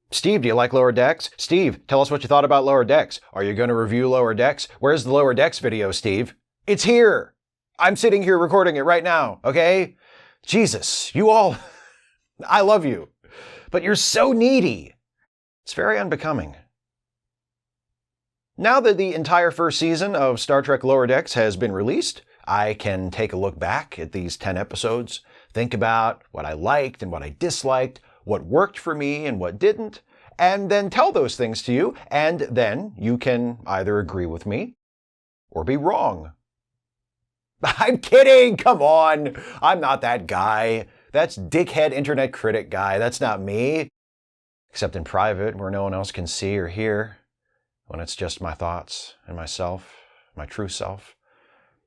Steve, do you like Lower Decks? Steve, tell us what you thought about Lower Decks. Are you going to review Lower Decks? Where's the Lower Decks video, Steve? It's here! I'm sitting here recording it right now, okay? Jesus, you all... I love you. But you're so needy. It's very unbecoming. Now that the entire first season of Star Trek Lower Decks has been released, I can take a look back at these 10 episodes, think about what I liked and what I disliked, what worked for me and what didn't, and then tell those things to you, and then you can either agree with me or be wrong. I'm kidding! Come on! I'm not that guy. That's dickhead internet critic guy. That's not me. Except in private, where no one else can see or hear, when it's just my thoughts and myself, my true self,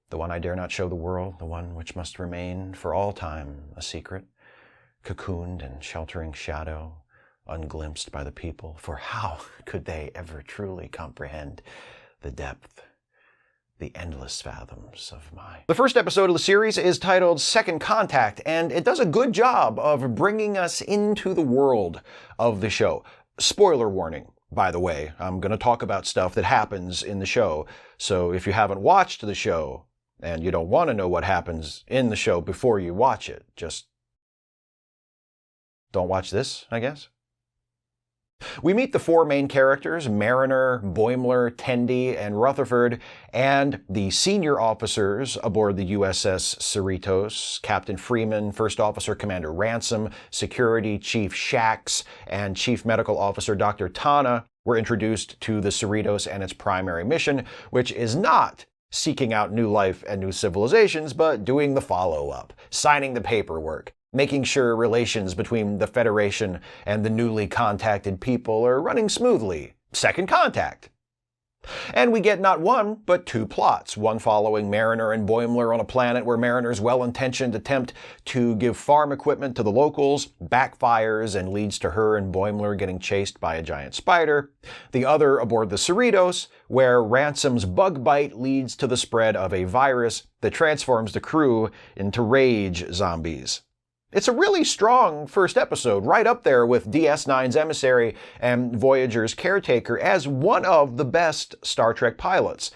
the one I dare not show the world, the one which must remain for all time a secret, cocooned in sheltering shadow, unglimpsed by the people, for how could they ever truly comprehend the depth, the endless fathoms of my... The first episode of the series is titled Second Contact, and it does a good job of bringing us into the world of the show. Spoiler warning, by the way. I'm going to talk about stuff that happens in the show, so if you haven't watched the show and you don't want to know what happens in the show before you watch it, just don't watch this, I guess. We meet the four main characters, Mariner, Boimler, Tendi, and Rutherford, and the senior officers aboard the USS Cerritos, Captain Freeman, First Officer Commander Ransom, Security Chief Shax, and Chief Medical Officer Dr. Tana were introduced to the Cerritos and its primary mission, which is not seeking out new life and new civilizations, but doing the follow-up, signing the paperwork, making sure relations between the Federation and the newly contacted people are running smoothly. Second contact. And we get not one, but two plots, one following Mariner and Boimler on a planet where Mariner's well-intentioned attempt to give farm equipment to the locals backfires and leads to her and Boimler getting chased by a giant spider. The other aboard the Cerritos, where Ransom's bug bite leads to the spread of a virus that transforms the crew into rage zombies. It's a really strong first episode, right up there with DS9's Emissary and Voyager's Caretaker as one of the best Star Trek pilots.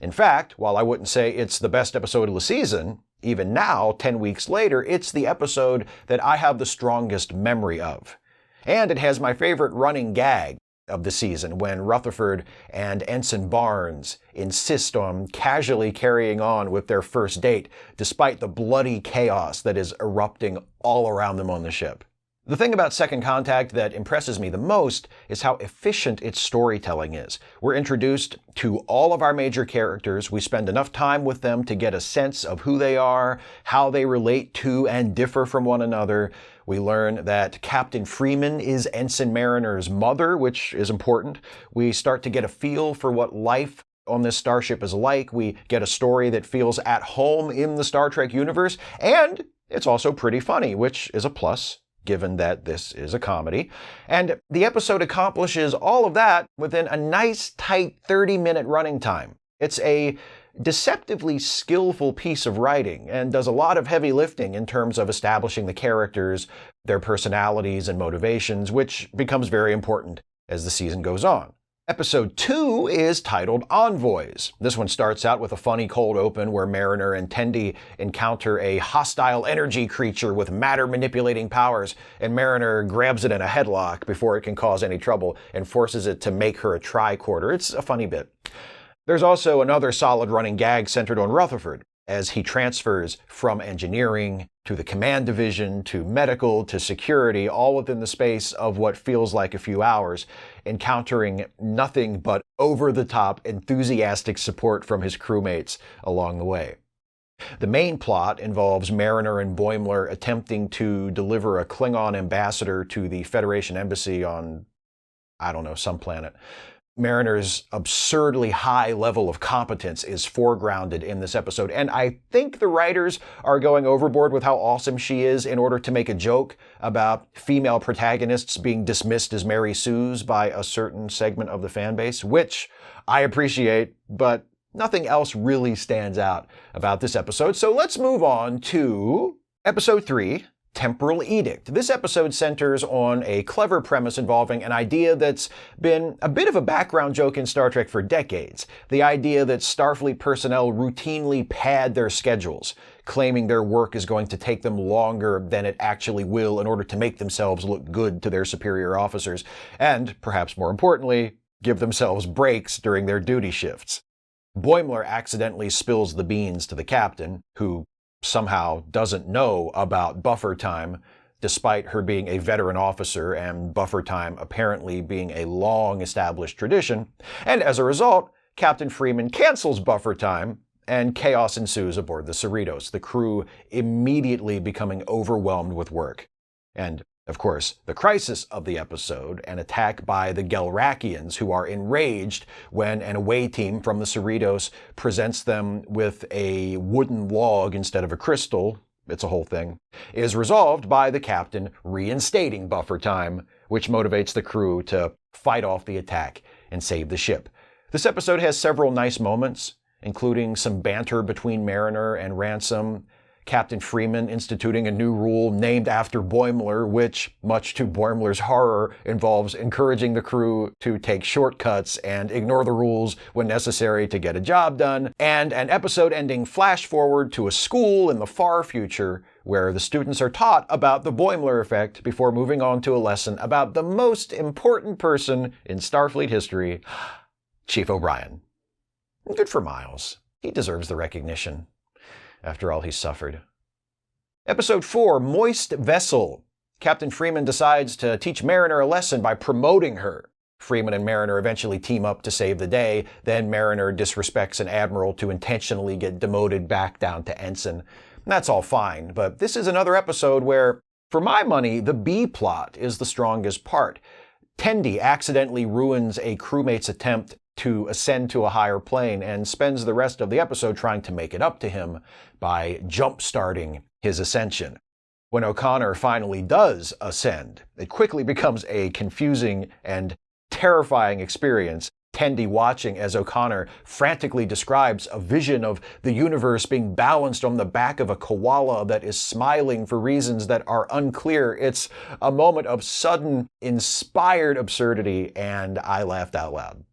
In fact, while I wouldn't say it's the best episode of the season, even now, 10 weeks later, it's the episode that I have the strongest memory of. And it has my favorite running gag of the season, when Rutherford and Ensign Barnes insist on casually carrying on with their first date, despite the bloody chaos that is erupting all around them on the ship. The thing about Second Contact that impresses me the most is how efficient its storytelling is. We're introduced to all of our major characters. We spend enough time with them to get a sense of who they are, how they relate to and differ from one another. We learn that Captain Freeman is Ensign Mariner's mother, which is important. We start to get a feel for what life on this starship is like. We get a story that feels at home in the Star Trek universe, and it's also pretty funny, which is a plus, given that this is a comedy. And the episode accomplishes all of that within a nice, tight 30-minute running time. It's a deceptively skillful piece of writing and does a lot of heavy lifting in terms of establishing the characters, their personalities and motivations, which becomes very important as the season goes on. Episode 2 is titled Envoys. This one starts out with a funny cold open where Mariner and Tendi encounter a hostile energy creature with matter-manipulating powers, and Mariner grabs it in a headlock before it can cause any trouble and forces it to make her a tricorder. It's a funny bit. There's also another solid running gag centered on Rutherford, as he transfers from engineering to the command division to medical to security, all within the space of what feels like a few hours, encountering nothing but over-the-top enthusiastic support from his crewmates along the way. The main plot involves Mariner and Boimler attempting to deliver a Klingon ambassador to the Federation embassy on, I don't know, some planet. Mariner's absurdly high level of competence is foregrounded in this episode, and I think the writers are going overboard with how awesome she is in order to make a joke about female protagonists being dismissed as Mary Sues by a certain segment of the fan base, which I appreciate, but nothing else really stands out about this episode. So let's move on to episode 3, Temporal Edict. This episode centers on a clever premise involving an idea that's been a bit of a background joke in Star Trek for decades. The idea that Starfleet personnel routinely pad their schedules, claiming their work is going to take them longer than it actually will in order to make themselves look good to their superior officers, and, perhaps more importantly, give themselves breaks during their duty shifts. Boimler accidentally spills the beans to the captain, who somehow doesn't know about buffer time, despite her being a veteran officer and buffer time apparently being a long-established tradition, and as a result, Captain Freeman cancels buffer time, and chaos ensues aboard the Cerritos, the crew immediately becoming overwhelmed with work. And, of course, the crisis of the episode, an attack by the Gelrakians, who are enraged when an away team from the Cerritos presents them with a wooden log instead of a crystal, it's a whole thing, is resolved by the captain reinstating buffer time, which motivates the crew to fight off the attack and save the ship. This episode has several nice moments, including some banter between Mariner and Ransom, Captain Freeman instituting a new rule named after Boimler, which, much to Boimler's horror, involves encouraging the crew to take shortcuts and ignore the rules when necessary to get a job done, and an episode-ending flash-forward to a school in the far future where the students are taught about the Boimler effect before moving on to a lesson about the most important person in Starfleet history, Chief O'Brien. Good for Miles. He deserves the recognition, after all he's suffered. Episode 4, Moist Vessel. Captain Freeman decides to teach Mariner a lesson by promoting her. Freeman and Mariner eventually team up to save the day, then Mariner disrespects an admiral to intentionally get demoted back down to ensign. That's all fine, but this is another episode where, for my money, the B-plot is the strongest part. Tendi accidentally ruins a crewmate's attempt to ascend to a higher plane and spends the rest of the episode trying to make it up to him by jump-starting his ascension. When O'Connor finally does ascend, it quickly becomes a confusing and terrifying experience, Tendi watching as O'Connor frantically describes a vision of the universe being balanced on the back of a koala that is smiling for reasons that are unclear. It's a moment of sudden, inspired absurdity, and I laughed out loud.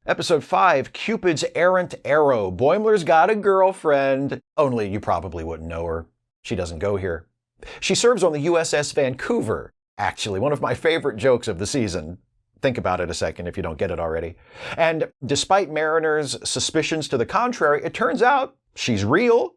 Episode 5, Cupid's Errant Arrow. Boimler's got a girlfriend, only you probably wouldn't know her. She doesn't go here. She serves on the USS Vancouver, actually, one of my favorite jokes of the season. Think about it a second if you don't get it already. And despite Mariner's suspicions to the contrary, it turns out she's real,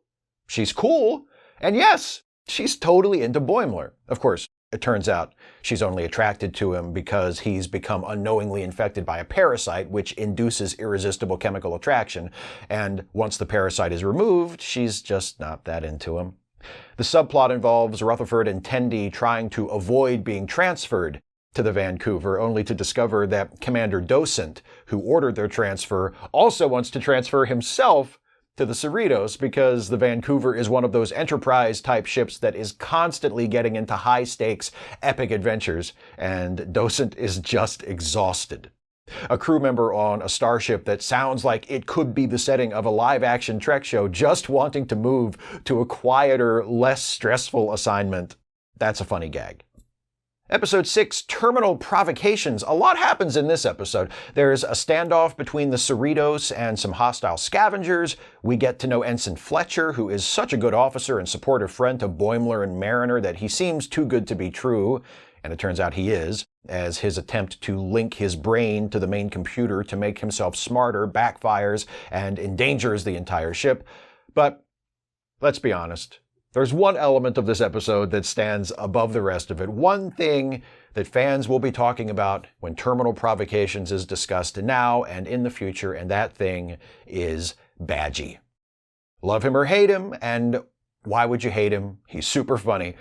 she's cool, and yes, she's totally into Boimler. Of course, it turns out she's only attracted to him because he's become unknowingly infected by a parasite, which induces irresistible chemical attraction. And once the parasite is removed, she's just not that into him. The subplot involves Rutherford and Tendi trying to avoid being transferred to the Vancouver, only to discover that Commander Docent, who ordered their transfer, also wants to transfer himself to the Cerritos because the Vancouver is one of those Enterprise-type ships that is constantly getting into high-stakes, epic adventures, and Docent is just exhausted. A crew member on a starship that sounds like it could be the setting of a live-action Trek show just wanting to move to a quieter, less stressful assignment. That's a funny gag. Episode 6, Terminal Provocations. A lot happens in this episode. There's a standoff between the Cerritos and some hostile scavengers. We get to know Ensign Fletcher, who is such a good officer and supportive friend to Boimler and Mariner that he seems too good to be true. And it turns out he is, as his attempt to link his brain to the main computer to make himself smarter backfires and endangers the entire ship. But let's be honest. There's one element of this episode that stands above the rest of it. One thing that fans will be talking about when Terminal Provocations is discussed now and in the future, and that thing is Badgie. Love him or hate him, and why would you hate him? He's super funny.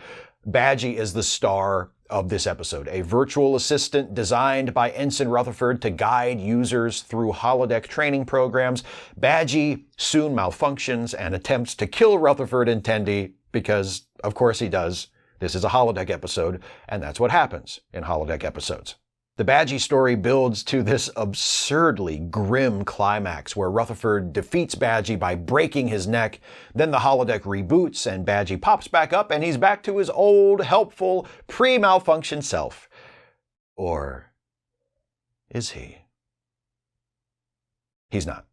Badgie is the star of this episode, a virtual assistant designed by Ensign Rutherford to guide users through holodeck training programs. Badgie soon malfunctions and attempts to kill Rutherford and Tendi, because, of course he does. This is a holodeck episode, and that's what happens in holodeck episodes. The Badgie story builds to this absurdly grim climax where Rutherford defeats Badgie by breaking his neck. Then the holodeck reboots and Badgie pops back up and he's back to his old, helpful, pre-malfunction self. Or is he? He's not.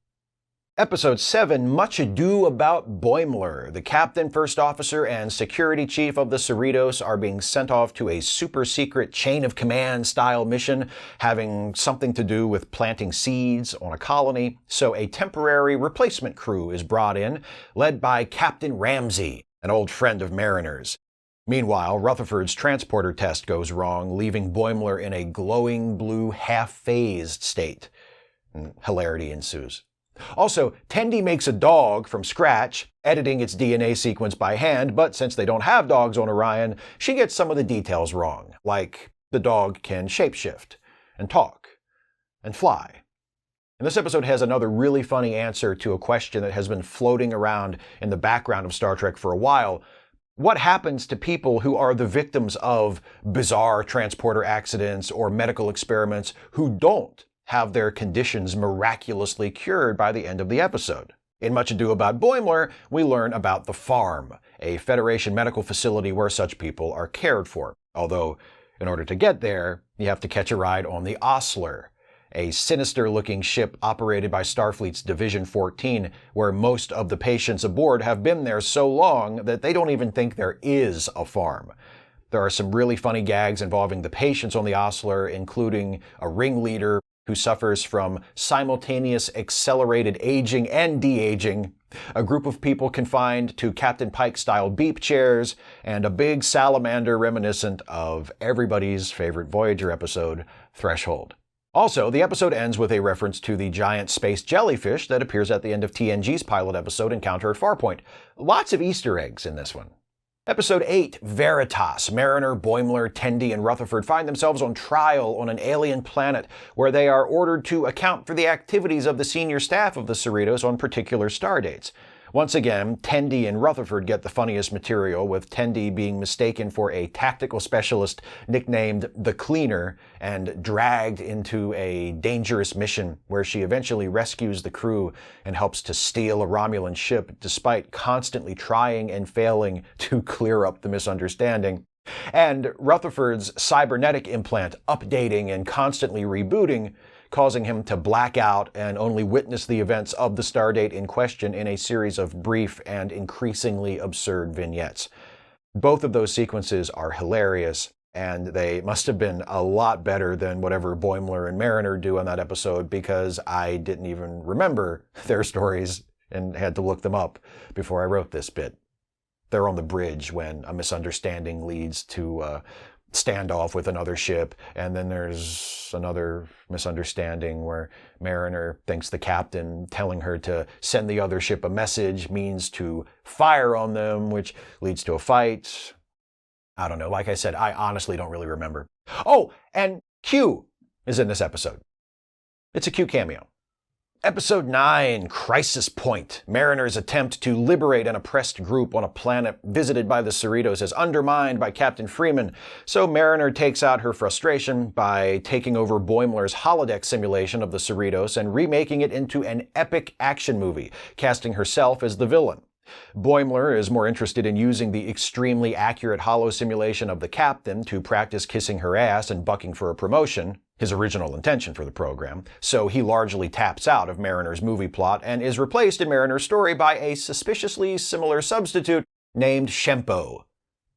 Episode 7, Much Ado About Boimler. The captain, first officer, and security chief of the Cerritos are being sent off to a super-secret chain-of-command-style mission having something to do with planting seeds on a colony, so a temporary replacement crew is brought in, led by Captain Ramsey, an old friend of Mariner's. Meanwhile, Rutherford's transporter test goes wrong, leaving Boimler in a glowing blue, half-phased state. And hilarity ensues. Also, Tendi makes a dog from scratch, editing its DNA sequence by hand, but since they don't have dogs on Orion, she gets some of the details wrong, like the dog can shapeshift, and talk, and fly. And this episode has another really funny answer to a question that has been floating around in the background of Star Trek for a while. What happens to people who are the victims of bizarre transporter accidents or medical experiments who don't have their conditions miraculously cured by the end of the episode? In Much Ado About Boimler, we learn about the Farm, a Federation medical facility where such people are cared for. Although, in order to get there, you have to catch a ride on the Osler, a sinister-looking ship operated by Starfleet's Division 14, where most of the patients aboard have been there so long that they don't even think there is a farm. There are some really funny gags involving the patients on the Osler, including a ringleader who suffers from simultaneous accelerated aging and de-aging, a group of people confined to Captain Pike-style beep chairs, and a big salamander reminiscent of everybody's favorite Voyager episode, Threshold. Also, the episode ends with a reference to the giant space jellyfish that appears at the end of TNG's pilot episode, Encounter at Farpoint. Lots of Easter eggs in this one. Episode 8, Veritas. Mariner, Boimler, Tendi, and Rutherford find themselves on trial on an alien planet where they are ordered to account for the activities of the senior staff of the Cerritos on particular stardates. Once again, Tendi and Rutherford get the funniest material, with Tendi being mistaken for a tactical specialist nicknamed the Cleaner and dragged into a dangerous mission where she eventually rescues the crew and helps to steal a Romulan ship despite constantly trying and failing to clear up the misunderstanding. And Rutherford's cybernetic implant updating and constantly rebooting, causing him to black out and only witness the events of the stardate in question in a series of brief and increasingly absurd vignettes. Both of those sequences are hilarious, and they must have been a lot better than whatever Boimler and Mariner do on that episode, because I didn't even remember their stories and had to look them up before I wrote this bit. They're on the bridge when a misunderstanding leads to a standoff with another ship, and then there's another misunderstanding where Mariner thinks the captain telling her to send the other ship a message means to fire on them, which leads to a fight. I don't know. Like I said, I honestly don't really remember. Oh, and Q is in this episode. It's a Q cameo. Episode 9, Crisis Point. Mariner's attempt to liberate an oppressed group on a planet visited by the Cerritos is undermined by Captain Freeman, so Mariner takes out her frustration by taking over Boimler's holodeck simulation of the Cerritos and remaking it into an epic action movie, casting herself as the villain. Boimler is more interested in using the extremely accurate holo simulation of the captain to practice kissing her ass and bucking for a promotion, his original intention for the program, so he largely taps out of Mariner's movie plot and is replaced in Mariner's story by a suspiciously similar substitute named Shempo.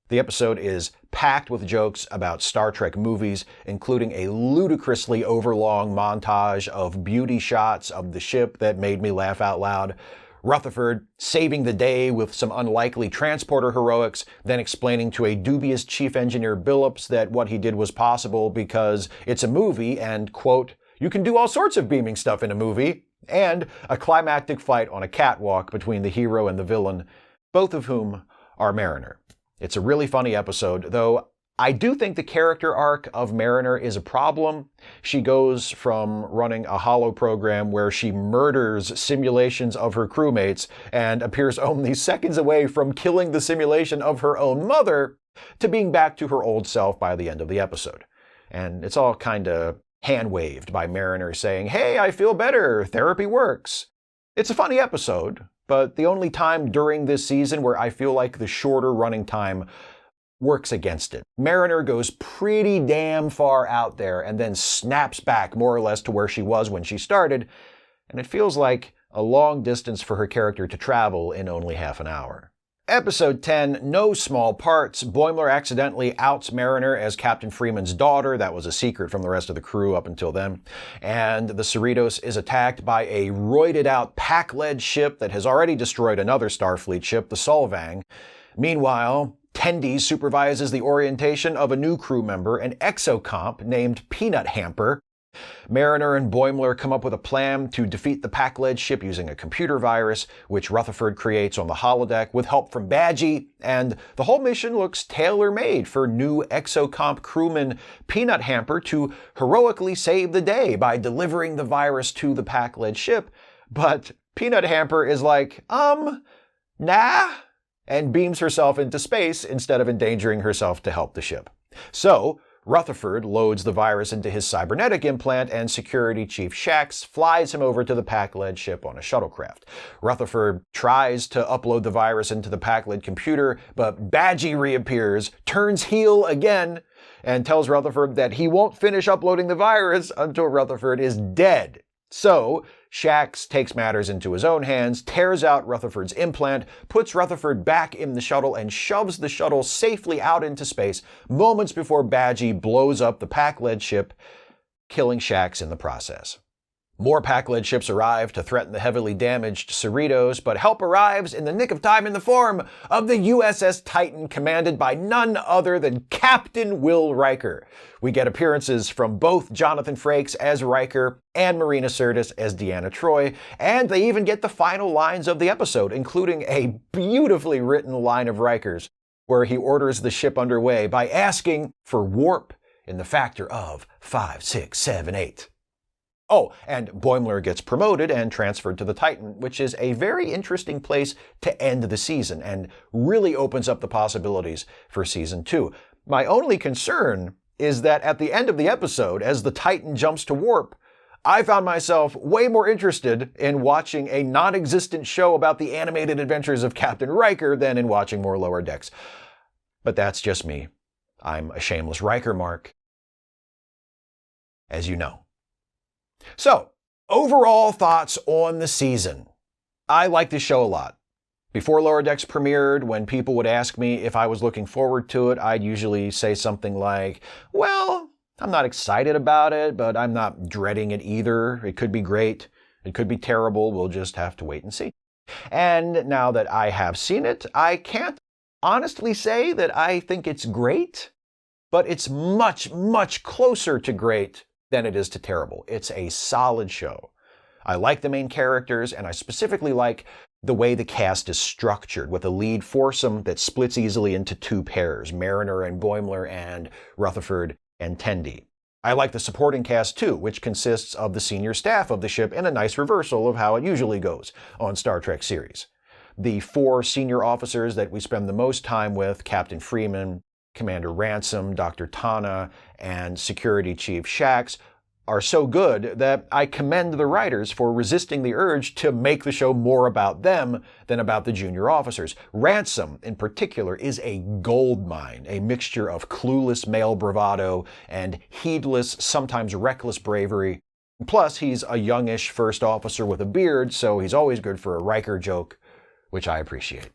The episode is packed with jokes about Star Trek movies, including a ludicrously overlong montage of beauty shots of the ship that made me laugh out loud, Rutherford saving the day with some unlikely transporter heroics, then explaining to a dubious chief engineer Billups that what he did was possible because it's a movie and, quote, you can do all sorts of beaming stuff in a movie, and a climactic fight on a catwalk between the hero and the villain, both of whom are Mariner. It's a really funny episode, though I do think the character arc of Mariner is a problem. She goes from running a holo program where she murders simulations of her crewmates and appears only seconds away from killing the simulation of her own mother to being back to her old self by the end of the episode. And it's all kind of hand-waved by Mariner saying, "Hey, I feel better, therapy works." It's a funny episode, but the only time during this season where I feel like the shorter running time works against it. Mariner goes pretty damn far out there and then snaps back more or less to where she was when she started, and it feels like a long distance for her character to travel in only half an hour. Episode 10, No Small Parts. Boimler accidentally outs Mariner as Captain Freeman's daughter. That was a secret from the rest of the crew up until then. And the Cerritos is attacked by a roided-out pack-led ship that has already destroyed another Starfleet ship, the Solvang. Meanwhile, Tendi supervises the orientation of a new crew member, an exocomp named Peanut Hamper. Mariner and Boimler come up with a plan to defeat the pack-led ship using a computer virus, which Rutherford creates on the holodeck with help from Badgie, and the whole mission looks tailor-made for new exocomp crewman Peanut Hamper to heroically save the day by delivering the virus to the pack-led ship. But Peanut Hamper is like, nah, and beams herself into space instead of endangering herself to help the ship. So, Rutherford loads the virus into his cybernetic implant, and Security Chief Shax flies him over to the pack-led ship on a shuttlecraft. Rutherford tries to upload the virus into the pack-led computer, but Badgie reappears, turns heel again, and tells Rutherford that he won't finish uploading the virus until Rutherford is dead. So, Shax takes matters into his own hands, tears out Rutherford's implant, puts Rutherford back in the shuttle, and shoves the shuttle safely out into space moments before Badgie blows up the pack-led ship, killing Shax in the process. More pack-led ships arrive to threaten the heavily damaged Cerritos, but help arrives in the nick of time in the form of the USS Titan, commanded by none other than Captain Will Riker. We get appearances from both Jonathan Frakes as Riker and Marina Sirtis as Deanna Troi, and they even get the final lines of the episode, including a beautifully written line of Riker's, where he orders the ship underway by asking for warp in the factor of 5, 6, 7, 8. Oh, and Boimler gets promoted and transferred to the Titan, which is a very interesting place to end the season and really opens up the possibilities for Season 2. My only concern is that at the end of the episode, as the Titan jumps to warp, I found myself way more interested in watching a non-existent show about the animated adventures of Captain Riker than in watching more Lower Decks. But that's just me. I'm a shameless Riker mark, as you know. So, overall thoughts on the season. I like this show a lot. Before Lower Decks premiered, when people would ask me if I was looking forward to it, I'd usually say something like, well, I'm not excited about it, but I'm not dreading it either. It could be great. It could be terrible. We'll just have to wait and see. And now that I have seen it, I can't honestly say that I think it's great, but it's much, much closer to great than it is to terrible. It's a solid show. I like the main characters, and I specifically like the way the cast is structured, with a lead foursome that splits easily into two pairs, Mariner and Boimler and Rutherford and Tendi. I like the supporting cast too, which consists of the senior staff of the ship in a nice reversal of how it usually goes on Star Trek series. The four senior officers that we spend the most time with, Captain Freeman, Commander Ransom, Dr. Tana, and Security Chief Shax, are so good that I commend the writers for resisting the urge to make the show more about them than about the junior officers. Ransom, in particular, is a goldmine, a mixture of clueless male bravado and heedless, sometimes reckless bravery. Plus, he's a youngish first officer with a beard, so he's always good for a Riker joke, which I appreciate.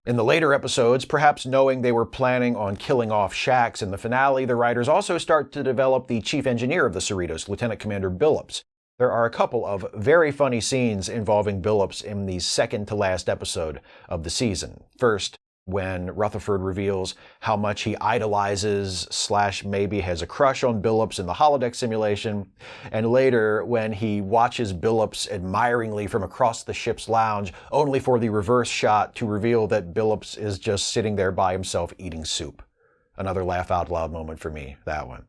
In the later episodes, perhaps knowing they were planning on killing off Shax in the finale, the writers also start to develop the chief engineer of the Cerritos, Lieutenant Commander Billups. There are a couple of very funny scenes involving Billups in the second-to-last episode of the season. First, when Rutherford reveals how much he idolizes / maybe has a crush on Billups in the holodeck simulation, and later when he watches Billups admiringly from across the ship's lounge, only for the reverse shot to reveal that Billups is just sitting there by himself eating soup. Another laugh-out-loud moment for me, that one.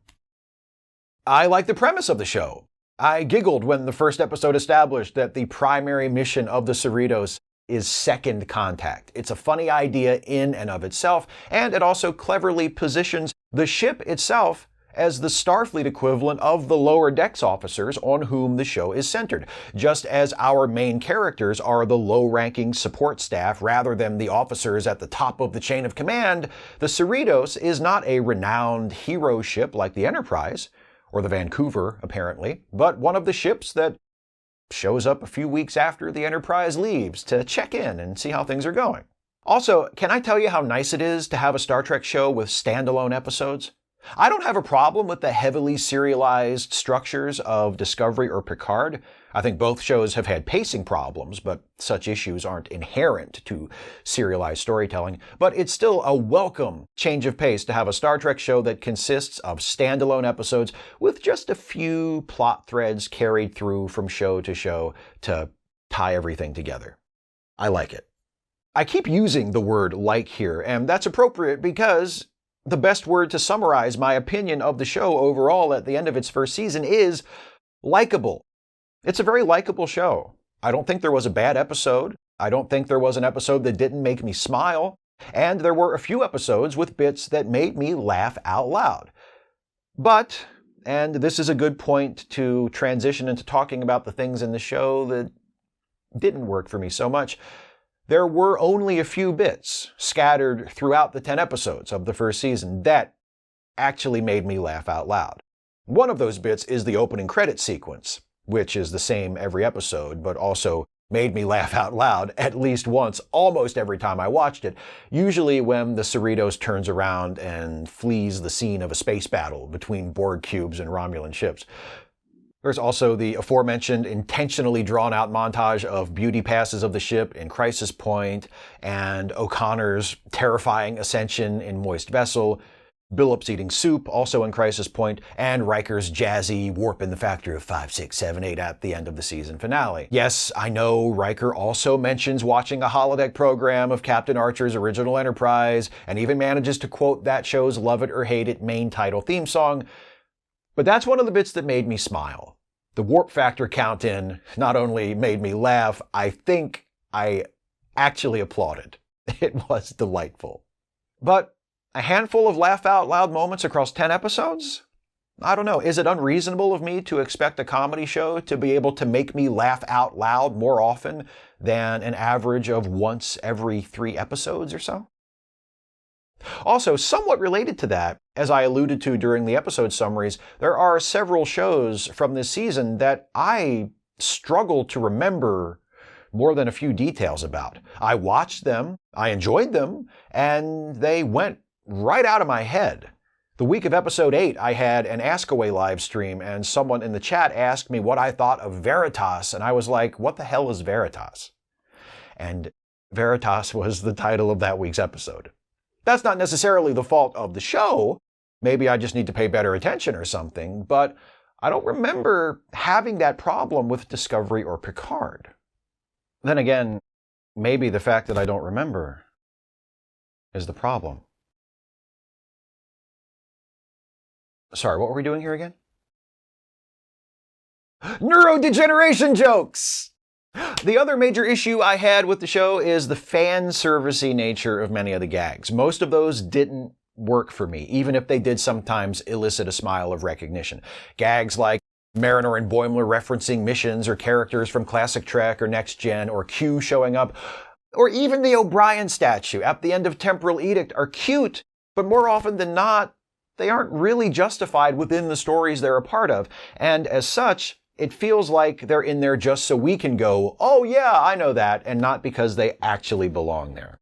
I like the premise of the show. I giggled when the first episode established that the primary mission of the Cerritos is second contact. It's a funny idea in and of itself, and it also cleverly positions the ship itself as the Starfleet equivalent of the lower decks officers on whom the show is centered, just as our main characters are the low-ranking support staff rather than the officers at the top of the chain of command. The Cerritos is not a renowned hero ship like the Enterprise, or the Vancouver, apparently, but one of the ships that shows up a few weeks after the Enterprise leaves to check in and see how things are going. Also, can I tell you how nice it is to have a Star Trek show with standalone episodes? I don't have a problem with the heavily serialized structures of Discovery or Picard. I think both shows have had pacing problems, but such issues aren't inherent to serialized storytelling. But it's still a welcome change of pace to have a Star Trek show that consists of standalone episodes with just a few plot threads carried through from show to tie everything together. I like it. I keep using the word "like" here, and that's appropriate because the best word to summarize my opinion of the show overall at the end of its first season is likable. It's a very likable show. I don't think there was a bad episode. I don't think there was an episode that didn't make me smile. And there were a few episodes with bits that made me laugh out loud. But, and this is a good point to transition into talking about the things in the show that didn't work for me so much, there were only a few bits scattered throughout the 10 episodes of the first season that actually made me laugh out loud. One of those bits is the opening credit sequence, which is the same every episode, but also made me laugh out loud at least once almost every time I watched it, usually when the Cerritos turns around and flees the scene of a space battle between Borg cubes and Romulan ships. There's also the aforementioned intentionally drawn-out montage of beauty passes of the ship in Crisis Point, and O'Connor's terrifying ascension in Moist Vessel, Billups eating soup, also in Crisis Point, and Riker's jazzy warp in the factor of 5, 6, 7, 8 at the end of the season finale. Yes, I know Riker also mentions watching a holodeck program of Captain Archer's original Enterprise, and even manages to quote that show's Love It or Hate It main title theme song, but that's one of the bits that made me smile. The warp factor count-in not only made me laugh, I think I actually applauded. It was delightful. But a handful of laugh-out-loud moments across 10 episodes? I don't know. Is it unreasonable of me to expect a comedy show to be able to make me laugh out loud more often than an average of once every 3 episodes or so? Also, somewhat related to that, as I alluded to during the episode summaries, there are several shows from this season that I struggle to remember more than a few details about. I watched them, I enjoyed them, and they went right out of my head. The week of episode 8, I had an Ask Away live stream, and someone in the chat asked me what I thought of Veritas, and I was like, what the hell is Veritas? And Veritas was the title of that week's episode. That's not necessarily the fault of the show. Maybe I just need to pay better attention or something, but I don't remember having that problem with Discovery or Picard. Then again, maybe the fact that I don't remember is the problem. Sorry, what were we doing here again? Neurodegeneration jokes! The other major issue I had with the show is the fan-servicey nature of many of the gags. Most of those didn't work for me, even if they did sometimes elicit a smile of recognition. Gags like Mariner and Boimler referencing missions or characters from classic Trek or Next Gen, or Q showing up, or even the O'Brien statue at the end of Temporal Edict are cute, but more often than not, they aren't really justified within the stories they're a part of, and as such, it feels like they're in there just so we can go, oh yeah, I know that, and not because they actually belong there.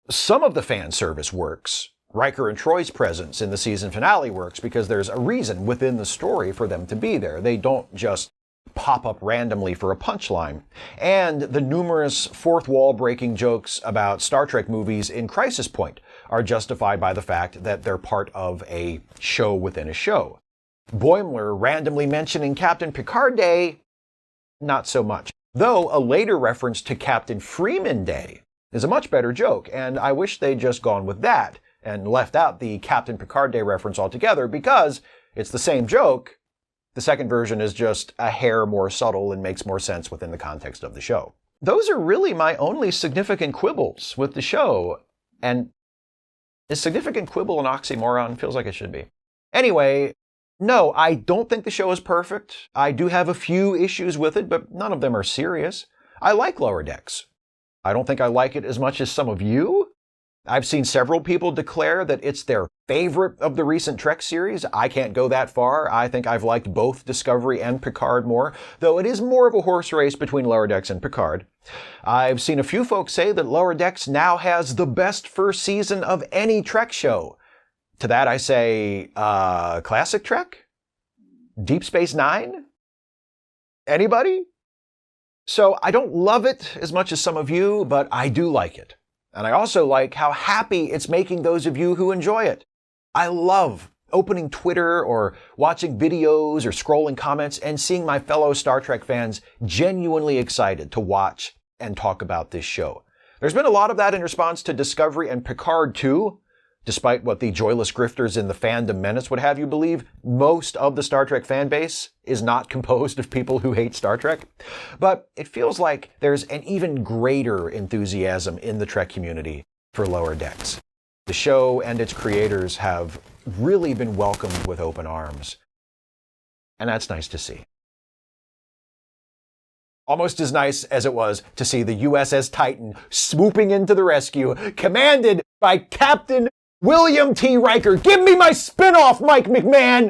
Some of the fan service works. Riker and Troy's presence in the season finale works because there's a reason within the story for them to be there. They don't just pop up randomly for a punchline. And the numerous fourth wall breaking jokes about Star Trek movies in Crisis Point are justified by the fact that they're part of a show within a show. Boimler randomly mentioning Captain Picard Day, not so much. Though a later reference to Captain Freeman Day is a much better joke, and I wish they'd just gone with that and left out the Captain Picard Day reference altogether, because it's the same joke. The second version is just a hair more subtle and makes more sense within the context of the show. Those are really my only significant quibbles with the show, and is significant quibble an oxymoron? Feels like it should be. Anyway, No, I don't think the show is perfect. I do have a few issues with it, but none of them are serious. I like Lower Decks. I don't think I like it as much as some of you. I've seen several people declare that it's their favorite of the recent Trek series. I can't go that far. I think I've liked both Discovery and Picard more, though it is more of a horse race between Lower Decks and Picard. I've seen a few folks say that Lower Decks now has the best first season of any Trek show. To that I say, Classic Trek? Deep Space Nine? Anybody? So I don't love it as much as some of you, but I do like it. And I also like how happy it's making those of you who enjoy it. I love opening Twitter or watching videos or scrolling comments and seeing my fellow Star Trek fans genuinely excited to watch and talk about this show. There's been a lot of that in response to Discovery and Picard too. Despite what the joyless grifters in the fandom menace would have you believe, most of the Star Trek fan base is not composed of people who hate Star Trek. But it feels like there's an even greater enthusiasm in the Trek community for Lower Decks. The show and its creators have really been welcomed with open arms. And that's nice to see. Almost as nice as it was to see the USS Titan swooping into the rescue, commanded by Captain William T. Riker. Give me my spinoff, Mike McMahon!